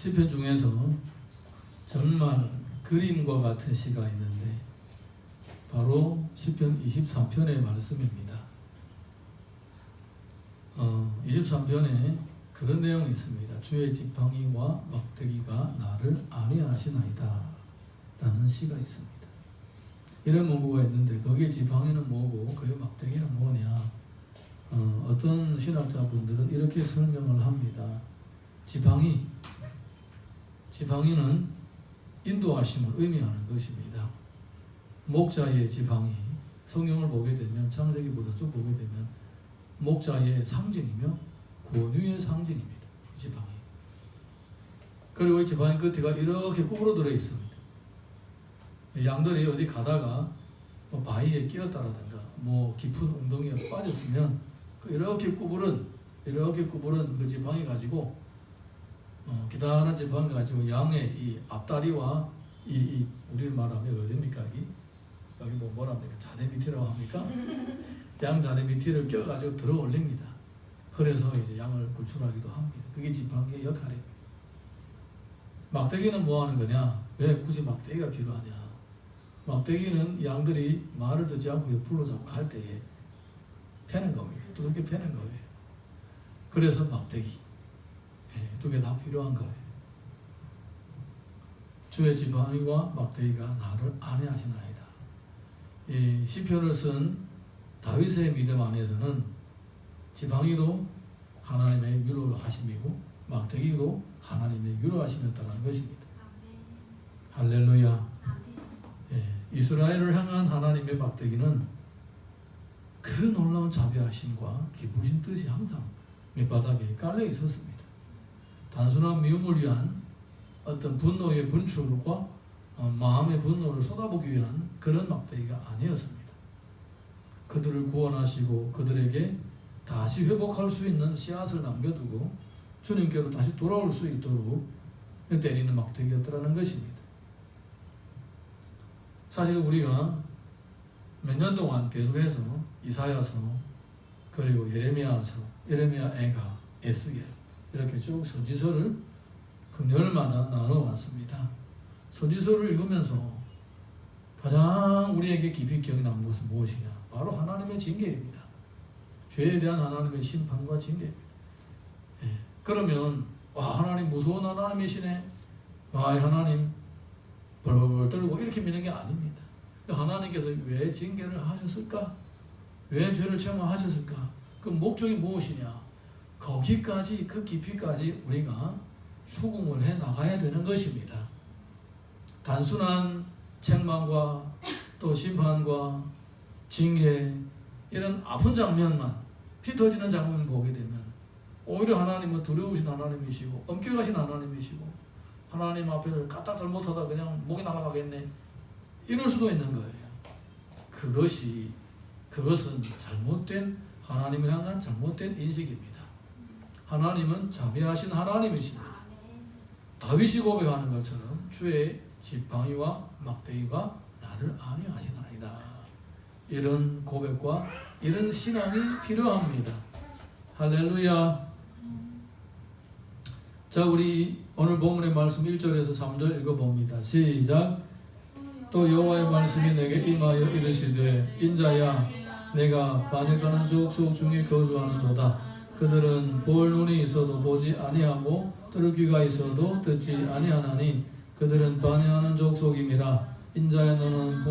시편 중에서 정말 그림과 같은 시가 있는데 바로 시편 23편의 말씀입니다. 23편에 그런 내용이 있습니다. 주의 지팡이와 막대기가 나를 안위하시나이다 라는 시가 있습니다. 이런 문구가 있는데 거기에 지팡이는 뭐고 거기에 막대기는 뭐냐, 어떤 신학자분들은 이렇게 설명을 합니다. 지팡이는 인도하심을 의미하는 것입니다. 목자의 지팡이, 성경을 보게 되면 창세기부터 쭉 보게 되면 목자의 상징이며 권위의 상징입니다. 지팡이. 그리고 이 지팡이 끝에가 이렇게 구부러들어 있습니다. 양들이 어디 가다가 바위에 끼었다라든가 깊은 웅덩이에 빠졌으면 이렇게 구부른 그 지팡이 가지고 기다란 지팡이 가지고 양의 이 앞다리와 이 우리를 말하면 어디입니까? 여기 뭐라 합니까? 자네 밑이라고 합니까? 양 자네 밑을 껴가지고 들어 올립니다. 그래서 이제 양을 구출하기도 합니다. 그게 지팡이의 역할입니다. 막대기는 뭐 하는 거냐? 왜 굳이 막대기가 필요하냐? 막대기는 양들이 말을 듣지 않고 옆으로 자꾸 갈 때에 패는 겁니다. 두둑게 패는 거예요. 그래서 막대기 두 개 다 필요한 거예요. 주의 지팡이와 막대기가 나를 안위하시나이다. 이 시편을 쓴 다윗의 믿음 안에서는 지팡이도 하나님의 위로하심이고 막대기도 하나님의 위로하심이었다는 것입니다. 할렐루야. 이스라엘을 향한 하나님의 막대기는 그 놀라운 자비하심과 기쁘신 뜻이 항상 밑바닥에 깔려 있었습니다. 단순한 미움을 위한 어떤 분노의 분출과 마음의 분노를 쏟아보기 위한 그런 막대기가 아니었습니다. 그들을 구원하시고 그들에게 다시 회복할 수 있는 씨앗을 남겨두고 주님께로 다시 돌아올 수 있도록 때리는 막대기였더라는 것입니다. 사실 우리가 몇 년 동안 계속해서 이사야서 그리고 예레미야서, 예레미야애가, 에스겔 이렇게 쭉 선지서를 금요일마다 나눠왔습니다. 선지서를 읽으면서 가장 우리에게 깊이 기억에 남는 것은 무엇이냐? 바로 하나님의 징계입니다. 죄에 대한 하나님의 심판과 징계입니다. 그러면 하나님 무서운 하나님이시네. 하나님 벌벌 떨고 이렇게 미는 게 아닙니다. 하나님께서 왜 징계를 하셨을까? 왜 죄를 체험하셨을까? 그 목적이 무엇이냐? 거기까지, 그 깊이까지 우리가 수긍을 해 나가야 되는 것입니다. 단순한 책망과 또 심판과 징계, 이런 아픈 장면만, 피 터지는 장면을 보게 되면 오히려 하나님은 두려우신 하나님이시고 엄격하신 하나님이시고 하나님 앞에서 까딱 잘못하다 그냥 목이 날아가겠네, 이럴 수도 있는 거예요. 그것은 잘못된, 하나님을 향한 잘못된 인식입니다. 하나님은 자비하신 하나님이십니다. 다윗이 고백하는 것처럼 주의 지팡이와 막대기가 나를 안위하시나이다. 이런 고백과 이런 신앙이 필요합니다. 할렐루야. 자, 우리 오늘 본문의 말씀 1절에서 3절 읽어봅니다. 시작. 또 여호와의 말씀이 내게 임하여 이르시되 인자야, 내가 반역하는 족속 중에 거주하는도다. 그들은 볼 눈이 있어도 보지 아니하고 들을 귀가 있어도 듣지 아니하나니 그들은 반역하는 족속임이라. 인자야, 너는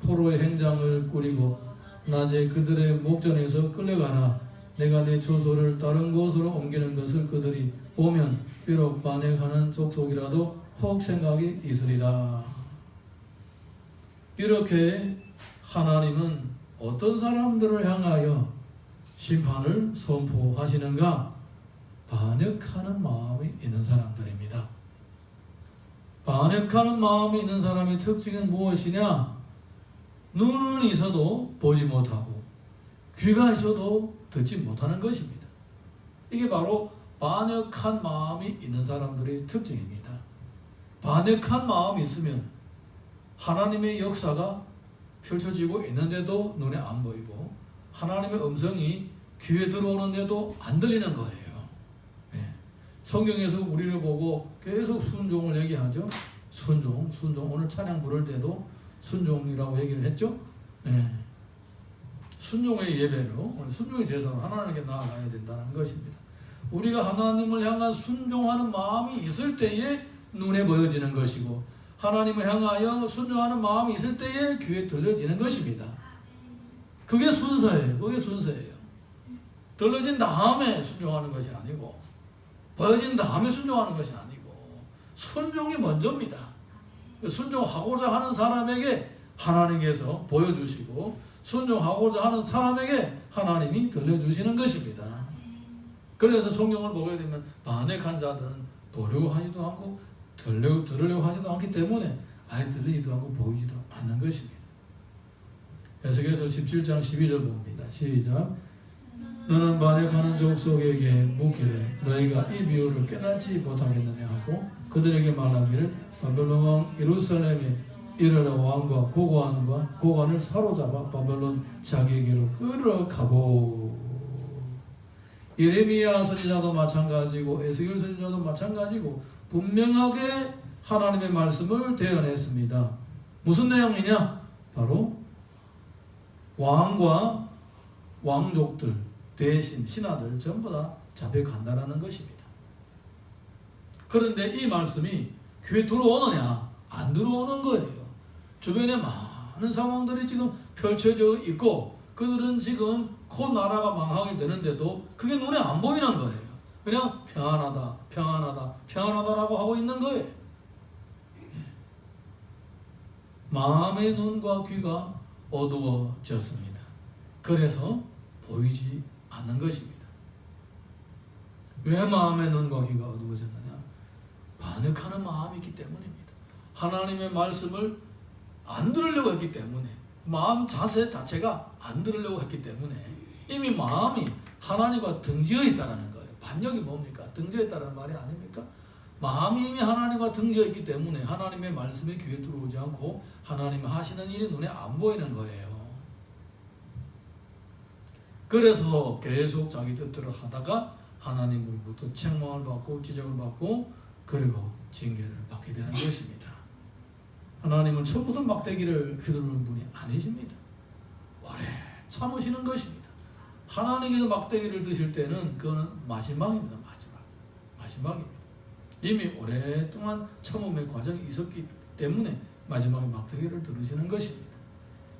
포로의 행장을 꾸리고 낮에 그들의 목전에서 끌려가라. 내가 네 처소를 다른 곳으로 옮기는 것을 그들이 보면 비록 반역하는 족속이라도 혹 생각이 있으리라. 이렇게 하나님은 어떤 사람들을 향하여 심판을 선포하시는가? 반역하는 마음이 있는 사람들입니다. 반역하는 마음이 있는 사람의 특징은 무엇이냐? 눈은 있어도 보지 못하고 귀가 있어도 듣지 못하는 것입니다. 이게 바로 반역한 마음이 있는 사람들의 특징입니다. 반역한 마음이 있으면 하나님의 역사가 펼쳐지고 있는데도 눈에 안 보이고 하나님의 음성이 귀에 들어오는데도 안 들리는 거예요. 성경에서 우리를 보고 계속 순종을 얘기하죠. 순종. 오늘 찬양 부를 때도 순종이라고 얘기를 했죠. 예. 순종의 예배로, 순종의 제사로 하나님께 나아가야 된다는 것입니다. 우리가 하나님을 향한 순종하는 마음이 있을 때에 눈에 보여지는 것이고, 하나님을 향하여 순종하는 마음이 있을 때에 귀에 들려지는 것입니다. 그게 순서예요. 들려진 다음에 순종하는 것이 아니고, 보여진 다음에 순종하는 것이 아니고, 순종이 먼저입니다. 순종하고자 하는 사람에게 하나님께서 보여주시고, 순종하고자 하는 사람에게 하나님이 들려주시는 것입니다. 그래서 성경을 보게 되면 반역한 자들은 보려고 하지도 않고 들으려고 하지도 않기 때문에 아예 들리지도 않고 보이지도 않는 것입니다. 에스겔서 17장 12절 봅니다. 시작. 너는 반역하는 족속에게 묻기를 너희가 이 비유를 깨닫지 못하겠느냐 하고 그들에게 말하기를 바벨론 왕 예루살렘에 이르러 왕과 고관을 사로잡아 바벨론 자기에게로 끌어가고. 예레미야 선지자도 마찬가지고 에스겔 선지자도 마찬가지고 분명하게 하나님의 말씀을 대언했습니다. 무슨 내용이냐? 바로 왕과 왕족들 대신 신하들 전부 다 잡혀간다라는 것입니다. 그런데 이 말씀이 귀에 들어오느냐? 안 들어오는 거예요. 주변에 많은 상황들이 지금 펼쳐져 있고 그들은 지금 곧 나라가 망하게 되는데도 그게 눈에 안 보이는 거예요. 그냥 평안하다라고 하고 있는 거예요. 마음의 눈과 귀가 어두워졌습니다. 그래서 보이지 않는 것입니다. 왜 마음의 눈과 귀가 어두워졌느냐? 반역하는 마음이 있기 때문입니다. 하나님의 말씀을 안 들으려고 했기 때문에, 마음 자세 자체가 안 들으려고 했기 때문에 이미 마음이 하나님과 등지어 있다는 거예요. 반역이 뭡니까? 등지어 있다는 말이 아닙니까? 마음이 이미 하나님과 등지어 있기 때문에 하나님의 말씀에 귀에 들어오지 않고 하나님이 하시는 일이 눈에 안 보이는 거예요. 그래서 계속 자기 뜻대로 하다가 하나님으로부터 책망을 받고 지적을 받고 그리고 징계를 받게 되는 것입니다. 하나님은 처음부터 막대기를 휘두르는 분이 아니십니다. 오래 참으시는 것입니다. 하나님께서 막대기를 드실 때는 그거는 마지막입니다. 마지막입니다. 이미 오랫동안 참음의 과정이 있었기 때문에 마지막에 막대기를 들으시는 것입니다.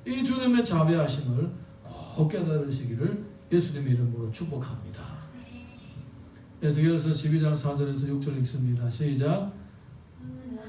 이 주님의 자비하심을 꼭 깨달으시기를 예수님의 이름으로 축복합니다. 에스겔서 12장 4절에서 6절 읽습니다. 시작.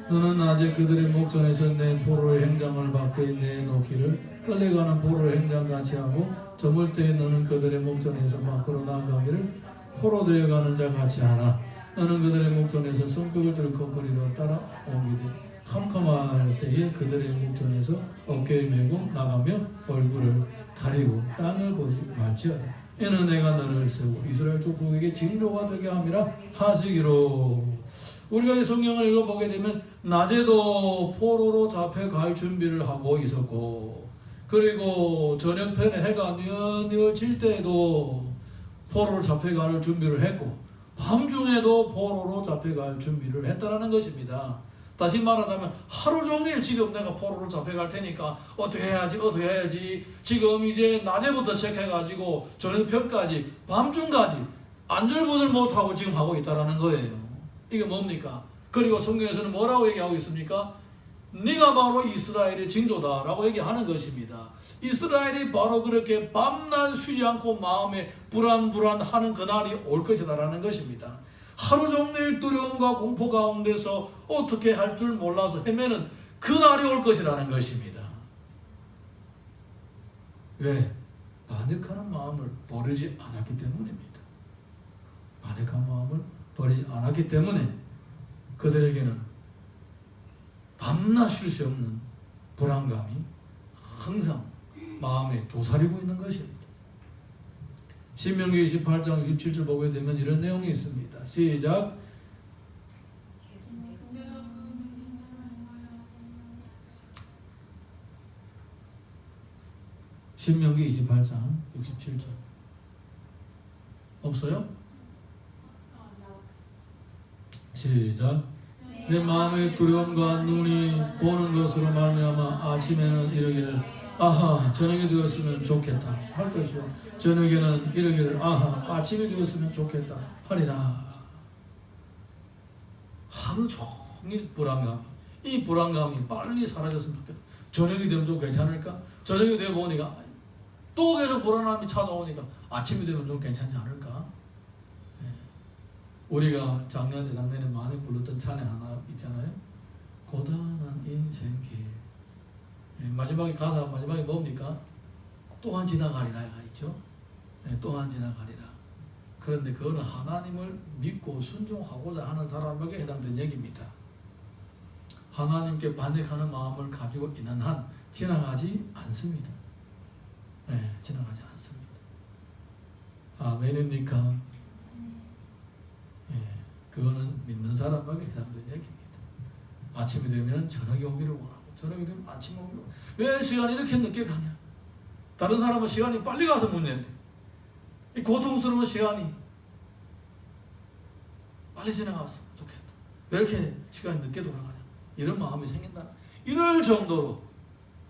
너는 낮에 그들의 목전에서 내 포로의 행장을 밖에 내놓기를 끌려가는 포로의 행장같이 하고 저물 때에 너는 그들의 목전에서 밖으로 나가기를 포로 되어가는 자같이 하라. 너는 그들의 목전에서 성벽을 들고 거리로 따라오기되 캄캄할 때에 그들의 목전에서 어깨에 메고 나가며 얼굴을 가리고 땅을 보지 말지어다. 이는 내가 너를 세우고 이스라엘 족속에게 징조가 되게 함이라 하시기로. 우리가 이 성경을 읽어보게 되면 낮에도 포로로 잡혀갈 준비를 하고 있었고, 그리고 저녁편에 해가 뉘어 질 때에도 포로로 잡혀갈 준비를 했고, 밤중에도 포로로 잡혀갈 준비를 했다는 것입니다. 다시 말하자면 하루 종일 지금 내가 포로로 잡혀갈 테니까 어떻게 해야지 지금 이제 낮에부터 시작해가지고 저녁편까지 밤중까지 안절부절 못하고 지금 하고 있다는 거예요. 이게 뭡니까? 그리고 성경에서는 뭐라고 얘기하고 있습니까? 네가 바로 이스라엘의 징조다라고 얘기하는 것입니다. 이스라엘이 바로 그렇게 밤낮 쉬지 않고 마음에 불안하는 그날이 올 것이다라는 것입니다. 하루 종일 두려움과 공포 가운데서 어떻게 할 줄 몰라서 헤매는 그날이 올 것이라는 것입니다. 왜? 반역하는 마음을 버리지 않았기 때문입니다. 반역한 마음을 버리지 않았기 때문에 그들에게는 밤낮 쉴 수 없는 불안감이 항상 마음에 도사리고 있는 것입니다. 신명기 28장 67절 보게 되면 이런 내용이 있습니다. 시작. 신명기 28장 67절 없어요? 시작. 내 마음의 두려움과 눈이 보는 것으로 말미암아 아침에는 이르기를 아하 저녁이 되었으면 좋겠다 할 것이요 저녁에는 이르기를 아하 아침이 되었으면 좋겠다 하리라. 하루 종일 불안감, 이 불안감이 빨리 사라졌으면 좋겠다. 저녁이 되면 좀 괜찮을까? 저녁이 되어 보니까 또 계속 불안함이 찾아오니까 아침이 되면 좀 괜찮지 않을까? 우리가 작년 재작년에 많이 불렀던 찬양 하나 있잖아요. 고단한 인생길. 마지막에 가사 마지막에 뭡니까? 또한 지나가리라가 있죠. 또한 지나가리라. 그런데 그거는 하나님을 믿고 순종하고자 하는 사람에게 해당된 얘기입니다. 하나님께 반역하는 마음을 가지고 있는 한 지나가지 않습니다. 지나가지 않습니다. 아멘입니까? 그거는 믿는 사람에게 해당된 얘기입니다. 아침이 되면 저녁이 오기를 원하고 저녁이 되면 아침이 오기를 원하고 왜 시간이 이렇게 늦게 가냐? 다른 사람은 시간이 빨리 가서 문제인데 이 고통스러운 시간이 빨리 지나갔으면 좋겠다. 왜 이렇게 시간이 늦게 돌아가냐? 이런 마음이 생긴다. 이럴 정도로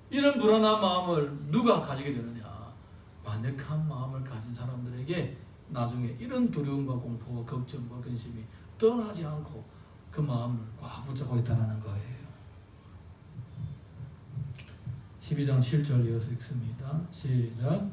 이런 불안한 마음을 누가 가지게 되느냐? 반역한 마음을 가진 사람들에게 나중에 이런 두려움과 공포와 걱정과 근심이 떠나지 않고 그 마음을 꽉 붙잡고 있다는 거예요. 12장 7절 이어서 읽습니다. 시작.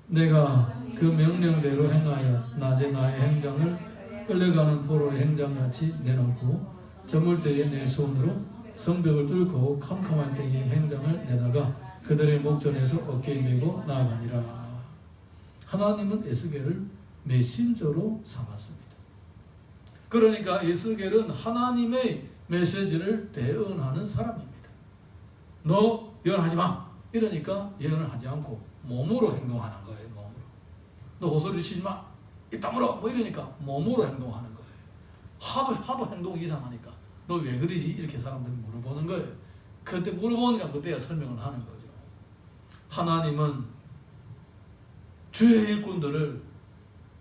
내가 그 명령대로 행하여 낮에 나의 행장을 끌려가는 포로의 행장같이 내놓고 저물 때에 내 손으로 성벽을 뚫고 캄캄할 때의 행장을 내다가 그들의 목전에서 어깨에 메고 나아가니라. 하나님은 에스겔을 메신저로 삼았습니다. 그러니까 에스겔은 하나님의 메시지를 대언하는 사람입니다. 너 예언하지 마. 이러니까 예언을 하지 않고 몸으로 행동하는 거예요. 몸으로. 너 호소리 치지 마. 입 다물어. 뭐 이러니까 몸으로 행동하는 거예요. 하도 행동이 이상하니까 너 왜 그러지? 이렇게 사람들이 물어보는 거예요. 그때 물어보니까 그때야 설명을 하는 거죠. 하나님은 주의 일꾼들을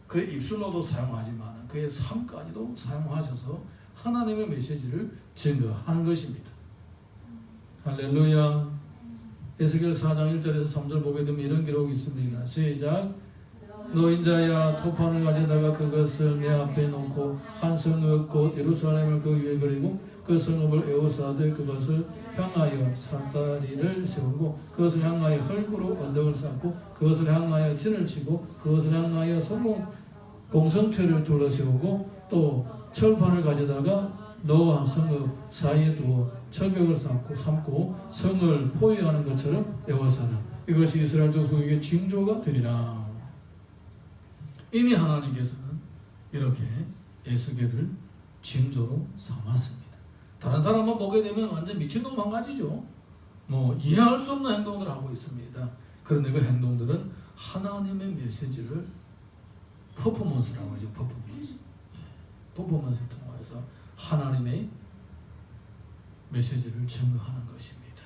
그의 입술로도 사용하지만 그의 삶까지도 사용하셔서 하나님의 메시지를 증거하는 것입니다. 할렐루야. 에스겔 4장 1절에서 3절 보게 되면 이런 기록이 있습니다. 시작. 노인자야 토판을 가져다가 그것을 내 앞에 놓고 한 성읍 곧 예루살렘을 그 위에 그리고 그 성읍을 에워싸되 그것을 향하여 사다리를 세우고 그것을 향하여 흙으로 언덕을 쌓고 그것을 향하여 진을 치고 그것을 향하여 공성퇴를 둘러세우고 또 철판을 가져다가 너와 성읍 사이에 두어 철벽을 삼고 성을 포위하는 것처럼 에워싸라. 이것이 이스라엘 족속에게 징조가 되리라. 이미 하나님께서는 이렇게 에스겔을 징조로 삼았습니다. 다른 사람만 보게 되면 완전 미친놈 한 가지죠. 이해할 수 없는 행동들을 하고 있습니다. 그런데 그 행동들은 하나님의 메시지를 퍼포먼스라고 하죠. 퍼포먼스를 통해서 하나님의 메시지를 증거하는 것입니다.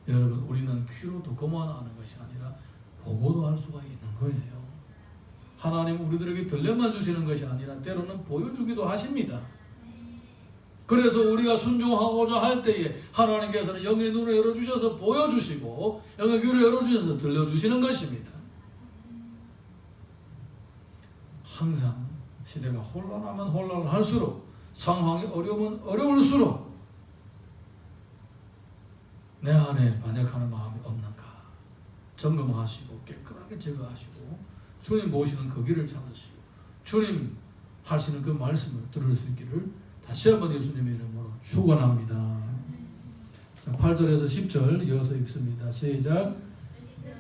여러분, 우리는 귀로 듣고만 아는 것이 아니라 보고도 할 수가 있는 거예요. 하나님 우리들에게 들려만 주시는 것이 아니라 때로는 보여주기도 하십니다. 그래서 우리가 순종하고자 할 때에 하나님께서는 영의 눈을 열어주셔서 보여주시고 영의 귀를 열어주셔서 들려주시는 것입니다. 항상 시대가 혼란하면 혼란할수록 상황이 어려우면 어려울수록 내 안에 반역하는 마음이 없는가 점검하시고 깨끗하게 제거하시고 주님 모시는 그 길을 찾으시고 주님 하시는 그 말씀을 들을 수 있기를 다시 한번 예수님의 이름으로 축원합니다. 자, 8절에서 10절 이어서 읽습니다. 시작.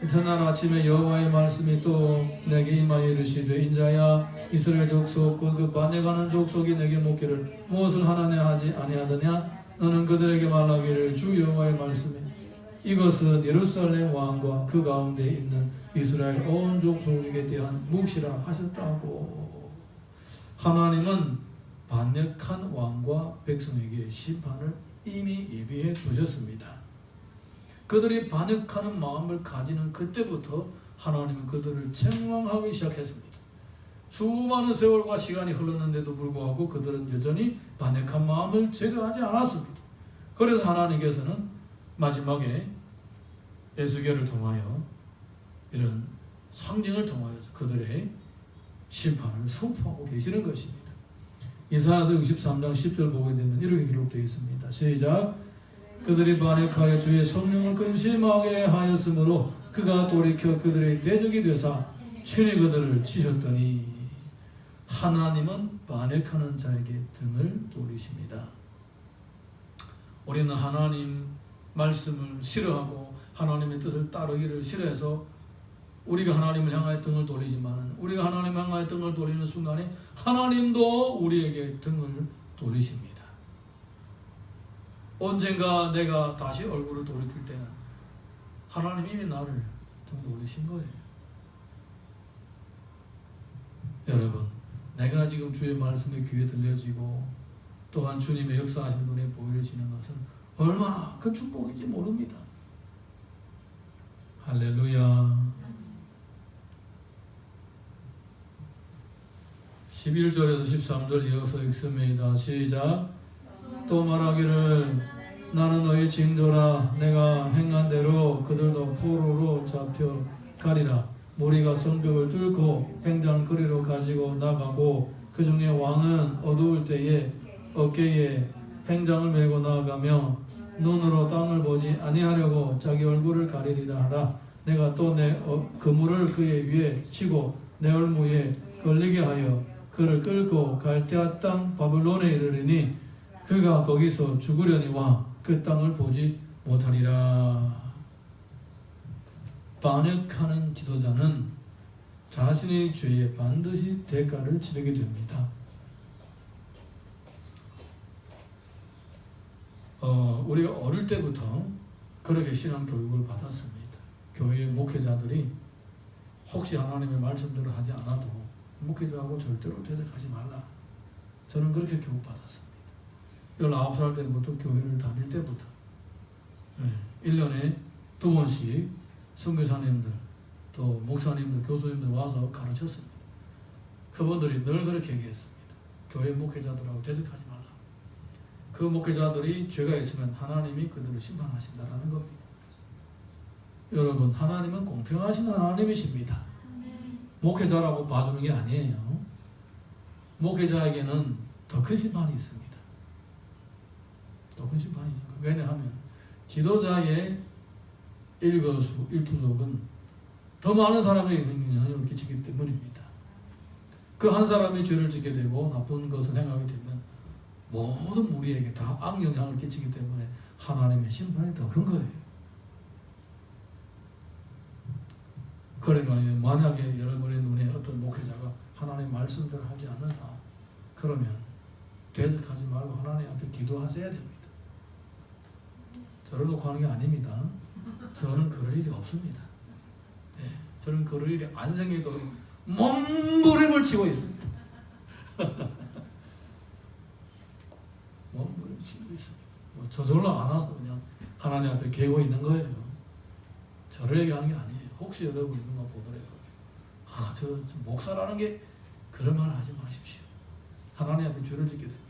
이튿날 아침에 여호와의 말씀이 또 내게 임하여 이르시되 인자야 이스라엘 족속 곧 그 반역하는 족속이 내게 묻기를 무엇을 하나냐 하지 아니하더냐 너는 그들에게 말하기를 주 여호와의 말씀이 이것은 예루살렘 왕과 그 가운데 있는 이스라엘 온 족속에게 대한 묵시라 하셨다고. 하나님은 반역한 왕과 백성에게 심판을 이미 예비해 두셨습니다. 그들이 반역하는 마음을 가지는 그때부터 하나님은 그들을 책망하기 시작했습니다. 수많은 세월과 시간이 흘렀는데도 불구하고 그들은 여전히 반역한 마음을 제거하지 않았습니다. 그래서 하나님께서는 마지막에 에스겔을 통하여 이런 상징을 통하여서 그들의 심판을 선포하고 계시는 것입니다. 이사야서 63장 10절 보게 되면 이렇게 기록되어 있습니다. 시작. 그들이 반역하여 주의 성령을 근심하게 하였으므로 그가 돌이켜 그들의 대적이 되사 친히 그들을 치셨더니. 하나님은 반역하는 자에게 등을 돌리십니다. 우리는 하나님 말씀을 싫어하고 하나님의 뜻을 따르기를 싫어해서 우리가 하나님을 향하여 등을 돌리지만, 우리가 하나님을 향하여 등을 돌리는 순간에 하나님도 우리에게 등을 돌리십니다. 언젠가 내가 다시 얼굴을 돌이킬 때는 하나님이 이미 나를 등 돌리신 거예요. 여러분, 내가 지금 주의 말씀에 귀에 들려지고 또한 주님의 역사하신 눈에 보여지는 것은 얼마나 큰 축복인지 모릅니다. 할렐루야. 11절에서 13절 이어서 읽습니다. 시작. 또 말하기를 나는 너희 징조라. 내가 행한 대로 그들도 포로로 잡혀가리라. 무리가 성벽을 뚫고 행장거리로 가지고 나가고 그 중에 왕은 어두울 때에 어깨에 행장을 메고 나아가며 눈으로 땅을 보지 아니하려고 자기 얼굴을 가리리라 하라. 내가 또 내 그물을 그의 위에 치고 내 얼무에 걸리게 하여 그를 끌고 갈대아 땅 바벨론에 이르리니 그가 거기서 죽으려니와 그 땅을 보지 못하리라. 반역하는 지도자는 자신의 죄에 반드시 대가를 치르게 됩니다. 우리가 어릴 때부터 그렇게 신앙 교육을 받았습니다. 교회 목회자들이 혹시 하나님의 말씀대로 하지 않아도 목회자하고 절대로 대적하지 말라. 저는 그렇게 교육받았습니다. 19살 때부터 교회를 다닐 때부터 1년에 2번씩 선교사님들 또 목사님들 교수님들 와서 가르쳤습니다. 그분들이 늘 그렇게 얘기했습니다. 교회 목회자들하고 대적하지 말라. 그 목회자들이 죄가 있으면 하나님이 그들을 심판하신다라는 겁니다. 여러분, 하나님은 공평하신 하나님이십니다. 목회자라고 봐주는 게 아니에요. 목회자에게는 더 큰 심판이 있습니다. 더 큰 심판이 있는 거예요. 왜냐하면 지도자의 일거수 일투족은 더 많은 사람에게 영향을 끼치기 때문입니다. 그 한 사람이 죄를 짓게 되고 나쁜 것을 행하게 되면 모든 무리에게 다 악영향을 끼치기 때문에 하나님의 심판이 더 큰 거예요. 그러니까 만약에 여러분의 눈에 어떤 목회자가 하나님의 말씀대로 하지 않는다 그러면 대적하지 말고 하나님 앞에 기도하셔야 됩니다. 저를 놓고 하는 게 아닙니다. 저는 그럴 일이 없습니다. 저는 그럴 일이 안 생겨도 몸부림을 치고 있습니다. 몸부림을 치고 있습니다. 저절로 안 와서 그냥 하나님 앞에 개고 있는 거예요. 저를 얘기하는 게 아니에요. 혹시 여러분이 누가 보더라도 저 목사라는 게 그런 말 하지 마십시오. 하나님 앞에 죄를 짓게 됩니다.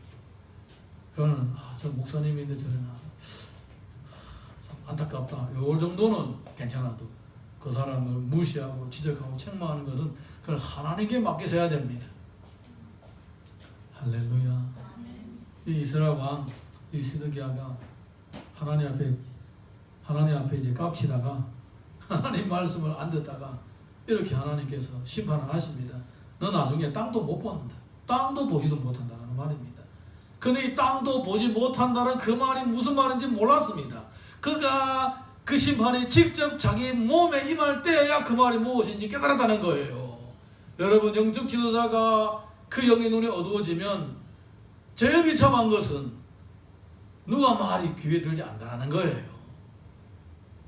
그거는 저 목사님인데 저러나 참 안타깝다. 요 정도는 괜찮아도 그 사람을 무시하고 지적하고 책망하는 것은 그걸 하나님께 맡기셔야 됩니다. 할렐루야. 이 이스라엘 왕 이 시드기야가 하나님 앞에 이제 깝치다가 하나님 말씀을 안 듣다가 이렇게 하나님께서 심판을 하십니다. 너 나중에 땅도 못 본다. 땅도 보지도 못한다는 말입니다. 근데 이 땅도 보지 못한다는 그 말이 무슨 말인지 몰랐습니다. 그가 그 심판이 직접 자기 몸에 임할 때야 그 말이 무엇인지 깨달았다는 거예요. 여러분, 영적 지도자가 그 영의 눈이 어두워지면 제일 비참한 것은 누가 말이 귀에 들지 않는다는 거예요.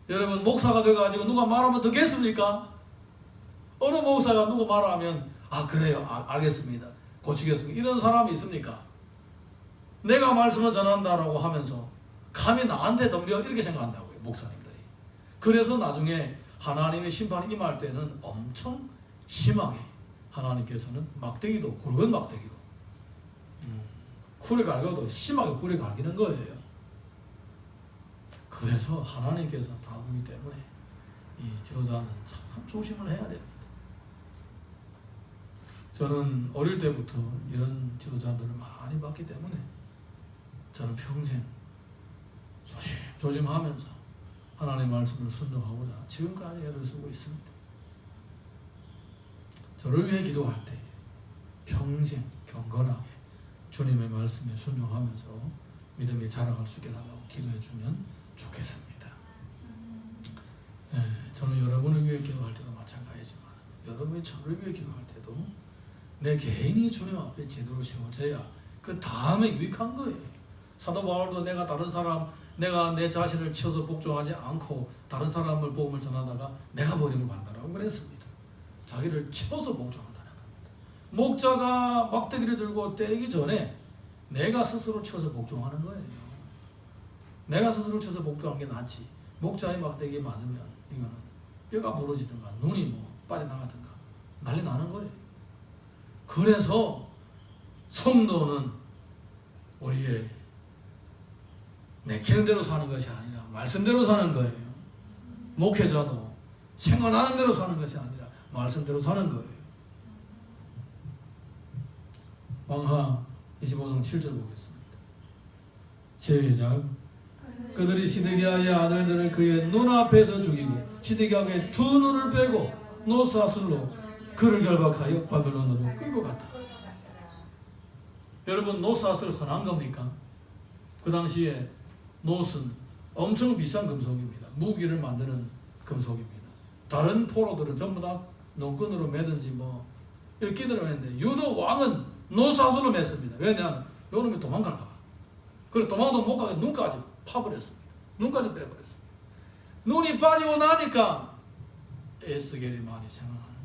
여러분, 목사가 돼가지고 누가 말하면 듣겠습니까? 어느 목사가 누구 말하면 그래요, 알겠습니다, 고치겠습니다, 이런 사람이 있습니까? 내가 말씀을 전한다라고 하면서 감히 나한테 덤벼 이렇게 생각한다고요, 목사님들이. 그래서 나중에 하나님의 심판이 임할 때는 엄청 심하게 하나님께서는 막대기도 굵은 막대기로 굴에 갈겨도 심하게 굴에 갈기는 거예요. 그래서 하나님께서 다루기 때문에 이 지도자는 참 조심을 해야 됩니다. 저는 어릴 때부터 이런 지도자들을 많이 봤기 때문에 저는 평생 조심하면서 하나님의 말씀을 순종하고자 지금까지 애를 쓰고 있습니다. 저를 위해 기도할 때 평생 경건하게 주님의 말씀에 순종하면서 믿음이 자라갈 수 있게 달라고 기도해 주면 좋겠습니다. 저는 여러분을 위해 기도할 때도 마찬가지지만 여러분이 저를 위해 기도할 때도 내 개인이 주님 앞에 제대로 세워져야 그 다음에 유익한 거예요. 사도 바울도 내가 내 자신을 쳐서 복종하지 않고 다른 사람을 복음을 전하다가 내가 버림을 받는다라고 그랬습니다. 자기를 쳐서 복종한다는 겁니다. 목자가 막대기를 들고 때리기 전에 내가 스스로 쳐서 복종하는 거예요. 내가 스스로 쳐서 복종하는 게 낫지. 목자의 막대기에 맞으면 이거는 뼈가 부러지든가 눈이 뭐 빠져나가든가 난리 나는 거예요. 그래서 성도는 우리의 내키는 대로 사는 것이 아니라 말씀대로 사는 거예요. 목회자도 생각나는 대로 사는 것이 아니라 말씀대로 사는 거예요. 왕하 25장 7절 보겠습니다. 시작. 그들이 시드기야의 아들들을 그의 눈앞에서 죽이고 시드기야의 두 눈을 빼고 노사슬로 그를 결박하여 바벨론으로 끌고 갔다. 여러분, 노사슬 흔한 겁니까? 그 당시에 노스는 엄청 비싼 금속입니다. 무기를 만드는 금속입니다. 다른 포로들은 전부 다 농끈으로 매든지 뭐 이렇게 들어갔는데 유도 왕은 노사슬로 맸습니다. 왜냐하면 요놈이 도망갈까 봐. 그래서 도망도 못 가게 눈까지 파버렸습니다. 눈까지 빼버렸습니다. 눈이 빠지고 나니까 에스겔이 많이 생각나는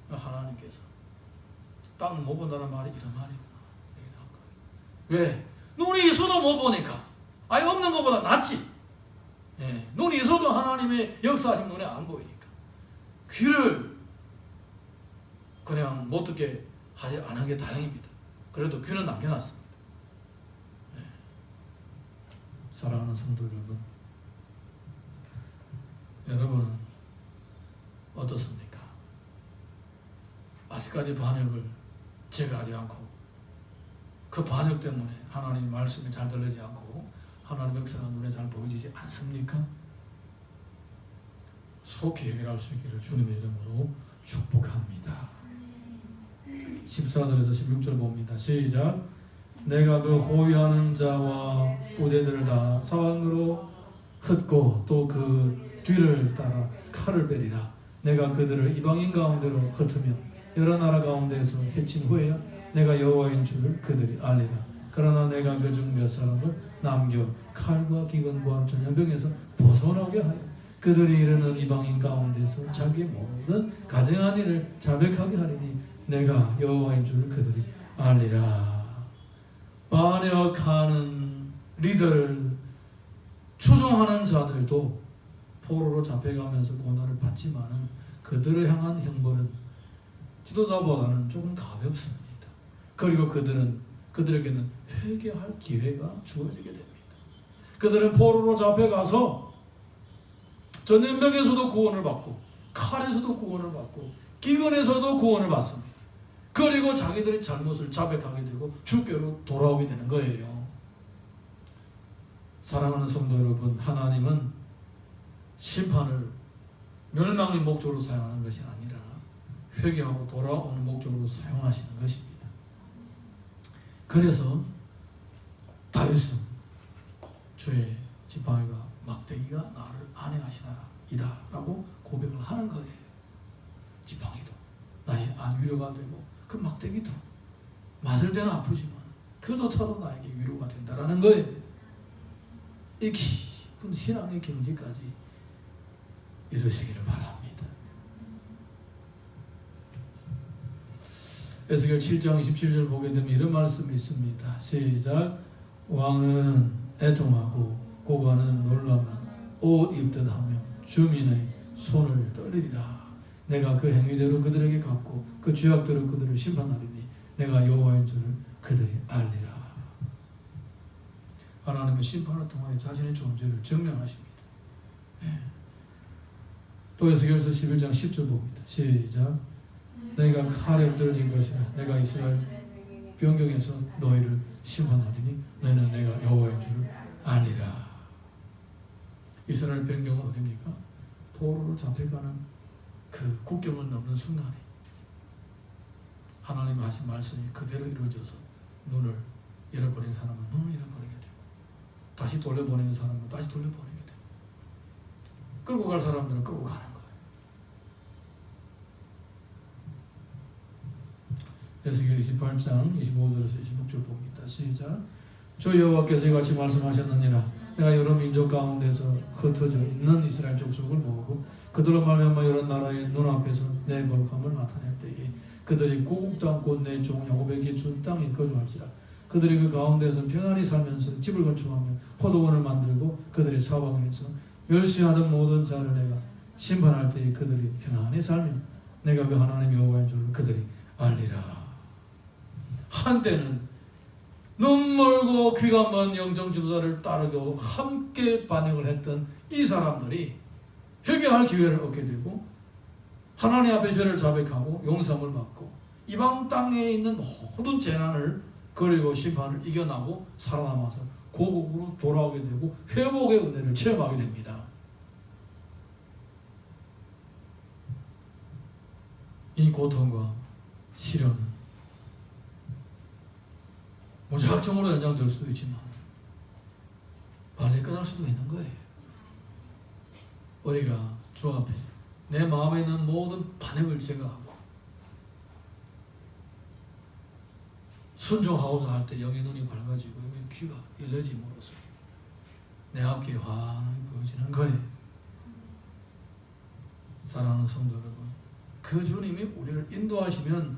거예요. 하나님께서 땅 못 본다는 말이 이런 말이구나. 왜? 눈이 있어도 못 보니까. 아예 없는 것보다 낫지. 눈이 있어도 하나님의 역사하신 눈에 안 보이니까. 귀를 그냥 못 듣게 하지 않은 게 다행입니다. 그래도 귀는 남겨놨습니다. 사랑하는 성도 여러분, 여러분은 어떻습니까? 아직까지 반역을 제거하지 않고 그 반역 때문에 하나님 말씀이 잘 들리지 않고 하나님 역사가 눈에 잘 보이지 않습니까? 속히 해결할 수 있기를 주님의 이름으로 축복합니다. 14절에서 16절 봅니다. 시작. 내가 그 호위하는 자와 부대들을 다 사방으로 흩고 또 그 뒤를 따라 칼을 베리라. 내가 그들을 이방인 가운데로 흩으며 여러 나라 가운데에서 해친 후에야 내가 여호와인 줄을 그들이 알리라. 그러나 내가 그중 몇 사람을 남겨 칼과 기근과 전염병에서 벗어나게 하여 그들이 이르는 이방인 가운데서 자기의 모든 가증한 일을 자백하게 하리니 내가 여호와인 줄을 그들이 알리라. 반역하는 리더를 추종하는 자들도 포로로 잡혀가면서 고난을 받지만은 그들을 향한 형벌은 지도자보다는 조금 가볍습니다. 그리고 그들에게는 회개할 기회가 주어지게 됩니다. 그들은 포로로 잡혀가서 전염병에서도 구원을 받고 칼에서도 구원을 받고 기근에서도 구원을 받습니다. 그리고 자기들의 잘못을 자백하게 되고 주께로 돌아오게 되는 거예요. 사랑하는 성도 여러분, 하나님은 심판을 멸망의 목적으로 사용하는 것이 아니라 회개하고 돌아오는 목적으로 사용하시는 것입니다. 그래서 다윗은 주의 지팡이가 막대기가 나를 안해하시나이다 라고 고백을 하는 거예요. 지팡이도 나의 위로가 되고 그 막대기도 맞을 때는 아프지만 그조차도 나에게 위로가 된다라는 거예요. 이 깊은 신앙의 경지까지 이르시기를 바랍니다. 에스겔 7장 27절 보게 되면 이런 말씀이 있습니다. 시작. 왕은 애통하고 고관은 놀라면 옷 입듯 하며 주민의 손을 떨리리라. 내가 그 행위대로 그들에게 갚고 그 죄악대로 그들을 심판하리니 내가 여호와인 줄을 그들이 알리라. 하나님은 심판을 통하여 자신의 존재를 증명하십니다. 또 에스겔서 11장 10절 봅니다. 시작. 내가 칼에 엎드러진 것이라 내가 이스라엘 변경에서 너희를 심판하리니 너희는 내가 여호와인 줄을 알리라. 이스라엘 변경은 어디입니까? 포로로 잡혀가는 그 국경을 넘는 순간에 하나님이 하신 말씀이 그대로 이루어져서 눈을 잃어버린 사람은 눈을 잃어버리게 되고 다시 돌려보내는 사람은 다시 돌려보내게 되고 끌고 갈 사람들은 끌고 가는 거예요. 에스겔 28장 25절에서 26절 봅니다. 시작. 주 여호와께서 이같이 말씀하셨느니라. 내가 여러 민족 가운데서 흩어져 있는 이스라엘 족속을 모으고 그들로 말미암아 여러 나라의 눈앞에서 내 거룩함을 나타낼 때에 그들이 구국 땅 곧 내 종 야곱에게 준 땅에 거주할지라. 그들이 그 가운데서 평안히 살면서 집을 건축하며 포도원을 만들고 그들의 사방에서 멸시하던 모든 자를 내가 심판할 때에 그들이 평안히 살며 내가 그 하나님 여호와인 줄을 그들이 알리라. 한때는 눈멀고 귀가 먼 영적 지도자를 따르고 함께 반역을 했던 이 사람들이 회개할 기회를 얻게 되고 하나님 앞에 죄를 자백하고 용서함을 받고 이방 땅에 있는 모든 재난을 그리고 심판을 이겨나고 살아남아서 고국으로 돌아오게 되고 회복의 은혜를 체험하게 됩니다. 이 고통과 시련은 무작정으로 연장될 수도 있지만 빨리 끝날 수도 있는 거예요. 우리가 주 앞에 내 마음에 있는 모든 반역을 제거하고 순종하고자 할 때 영의 눈이 밝아지고 영의 귀가 열려짐으로써 내 앞길이 환하게 보여지는 거예요. 사랑하는 성도 여러분, 그 주님이 우리를 인도하시면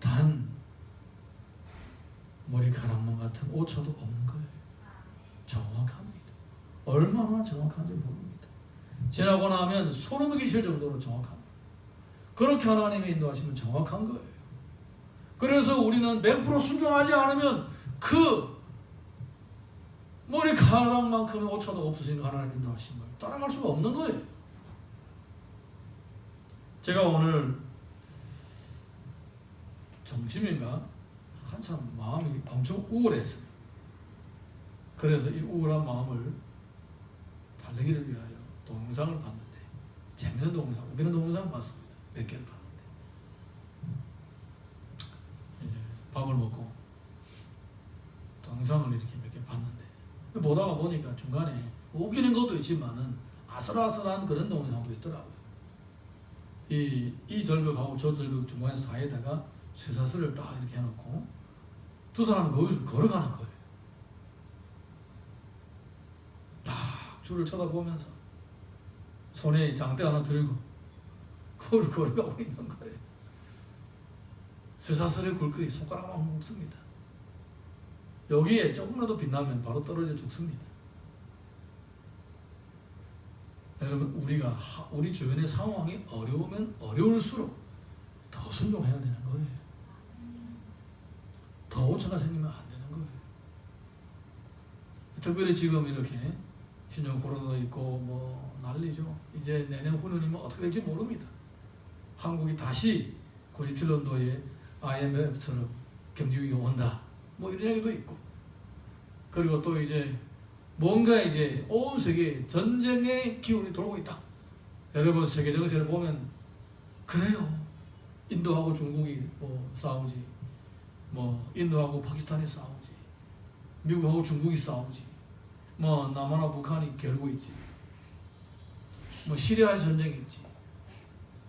단 머리카락만 같은 오차도 없는 거예요. 정확합니다. 얼마나 정확한지 모릅니다. 지나고 나면 소름이 끼칠 정도로 정확합니다. 그렇게 하나님이 인도하시면 정확한 거예요. 그래서 우리는 100% 순종하지 않으면 그 머리카락만큼의 오차도 없으신 하나님 인도하신 걸 따라갈 수가 없는 거예요. 제가 오늘 점심인가 한참 마음이 엄청 우울했어요. 그래서 이 우울한 마음을 달래기를 위하여 동영상을 봤는데 재밌는 동영상, 웃기는 동영상 봤습니다. 몇 개를 봤는데 이제 밥을 먹고 동영상을 이렇게 몇 개 봤는데 보다가 보니까 중간에 웃기는 것도 있지만은 아슬아슬한 그런 동영상도 있더라고요. 이 절벽하고 저 절벽 중간에 사이에다가 쇠사슬을 딱 이렇게 해놓고 두 사람은 거기서 걸어가는 거예요. 딱 줄을 쳐다보면서 손에 장대 하나 들고 그걸 걸어가고 있는 거예요. 쇠사슬의 굴곡이 손가락만 묶습니다. 여기에 조금이라도 빛나면 바로 떨어져 죽습니다. 여러분, 우리 주변의 상황이 어려우면 어려울수록 더 순종해야 되는 거예요. 더 오차가 생기면 안 되는 거예요. 특별히 지금 이렇게 신종 코로나도 있고 뭐 난리죠. 이제 내년 후년이면 어떻게 될지 모릅니다. 한국이 다시 97년도에 IMF처럼 경제위기가 온다. 뭐 이런 얘기도 있고. 그리고 또 이제 뭔가 이제 온 세계에 전쟁의 기운이 돌고 있다. 여러분, 세계 정세를 보면 그래요. 인도하고 중국이 뭐 싸우지, 뭐 인도하고 파키스탄이 싸우지, 미국하고 중국이 싸우지, 뭐 남한하고 북한이 겨루고 있지, 뭐 시리아에서 전쟁이 있지.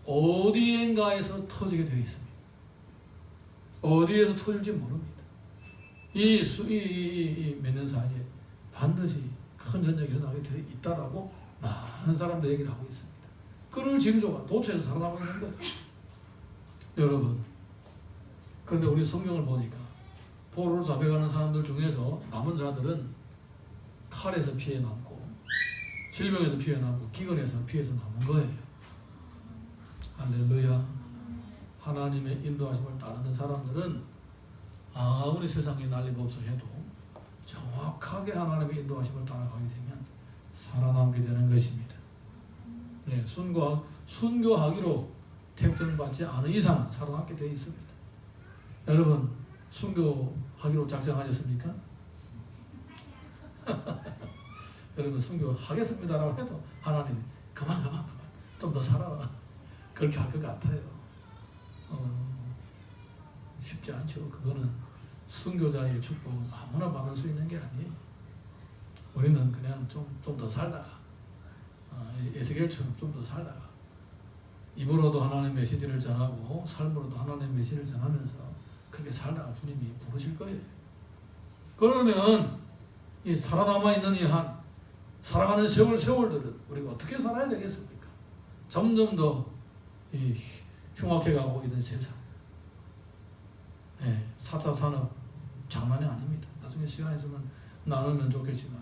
어디엔가에서 터지게 되어 있습니다. 어디에서 터질지 모릅니다. 이 몇 년 사이에 반드시 큰 전쟁이 일어나게 되어 있다라고 많은 사람들 얘기를 하고 있습니다. 그럴 징조가 도처에서 살아나고 있는 거예요. 여러분, 그런데 우리 성경을 보니까 포로로 잡혀가는 사람들 중에서 남은 자들은 칼에서 피해 남고 질병에서 피해 남고 기근에서 피해서 남은 거예요. 할렐루야. 하나님의 인도하심을 따르는 사람들은 아무리 세상에 난리법석 해도 정확하게 하나님의 인도하심을 따라가게 되면 살아남게 되는 것입니다. 네, 순교하기로 택정받지 않은 이상은 살아남게 되어 있습니다. 여러분 순교하기로 작정하셨습니까? 여러분 순교하겠습니다라고 해도 하나님이 그만 좀 더 살아라 그렇게 할 것 같아요. 쉽지 않죠. 그거는 순교자의 축복은 아무나 받을 수 있는 게 아니에요. 우리는 그냥 좀 더 살다가 에스겔처럼 좀 더 살다가 입으로도 하나님의 메시지를 전하고 삶으로도 하나님의 메시지를 전하면서 그렇게 살다가 주님이 부르실 거예요. 그러면 이 살아남아 있는 이 한 살아가는 세월들은 우리가 어떻게 살아야 되겠습니까? 점점 더 흉악해 가고 있는 세상. 4차 산업 장난이 아닙니다. 나중에 시간 있으면 나누면 좋겠지만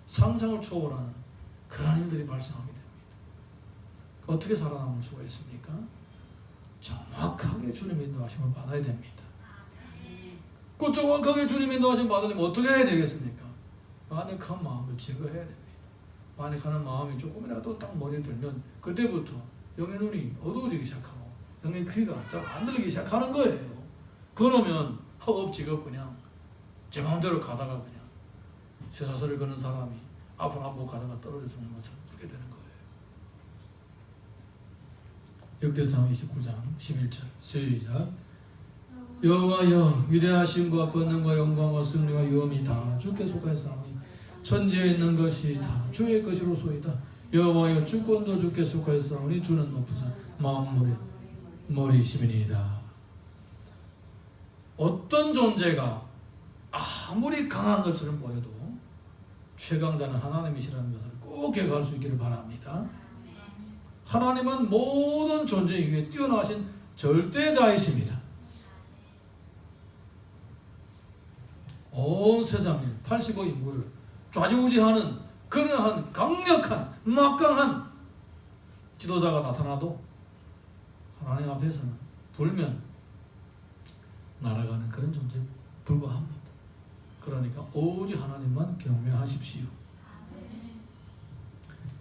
상상을 초월하는 그런 힘들이 발생하게 됩니다. 어떻게 살아남을 수가 있습니까? 정확하게 주님의 인도하심을 받아야 됩니다. 그 정확하게 주님의 인도하심을 받으려면 어떻게 해야 되겠습니까? 반역한 마음을 제거해야 됩니다. 반역하는 마음이 조금이라도 딱 머리에 들면 그때부터 영의 눈이 어두워지기 시작하고 영의 귀가 잘 안 들리기 시작하는 거예요. 그러면 허겁지겁 그냥 제 마음대로 가다가 그냥 쇠사슬을 거는 사람이 앞으로 한 번 가다가 떨어져 죽는 것처럼 그렇게 되는 거예요. 역대상 29장 11절 시작. 여호와여 위대하심과 권능과 영광과 승리와 유엄이 다 주께 속하였사오니 천지에 있는 것이 다 주의 것이로소이다. 여호와여 주권도 주께 속하였사오니 주는 높으사 만물의 머리시민이다. 어떤 존재가 아무리 강한 것처럼 보여도 최강자는 하나님이시라는 것을 꼭 기억할 수 있기를 바랍니다. 하나님은 모든 존재 위에 뛰어나신 절대자이십니다. 온 세상에 85 인구를 좌지우지하는 그러한 강력한 막강한 지도자가 나타나도 하나님 앞에서는 불면 날아가는 그런 존재에 불과합니다. 그러니까 오직 하나님만 경외하십시오.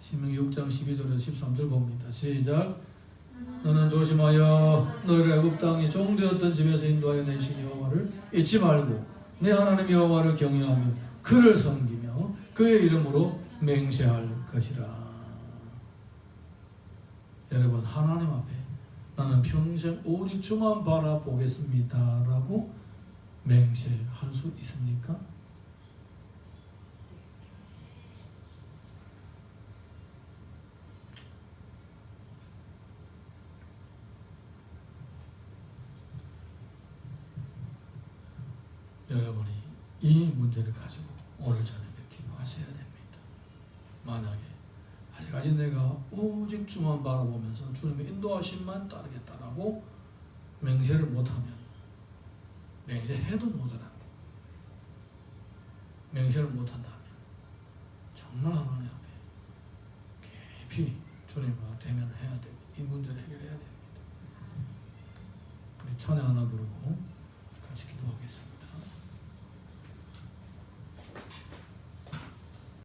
신명기 6장 12절에서 13절 봅니다. 시작. 너는 조심하여 너를 애굽 땅에 종되었던 집에서 인도하여 내신 여호와를 잊지 말고 내 하나님 여호와를 경외하며 그를 섬기며 그의 이름으로 맹세할 것이라. 여러분 하나님 앞에 나는 평생 오직 주만 바라보겠습니다 라고 맹세할 수 있습니까? 여러분이 이 문제를 가지고 오늘 저녁에 기도하셔야 됩니다. 만약에 아직까지 내가 오직 주만 바라보면서 주님의 인도하심만 따르겠다라고 맹세를 못하면 맹세해도 모자란다. 맹세를 못한다면 정말 하나님 앞에 깊이 주님과 대면해야 되고 이 문제를 해결해야 됩니다. 우리 찬양 하나 부르고 같이 기도하겠습니다.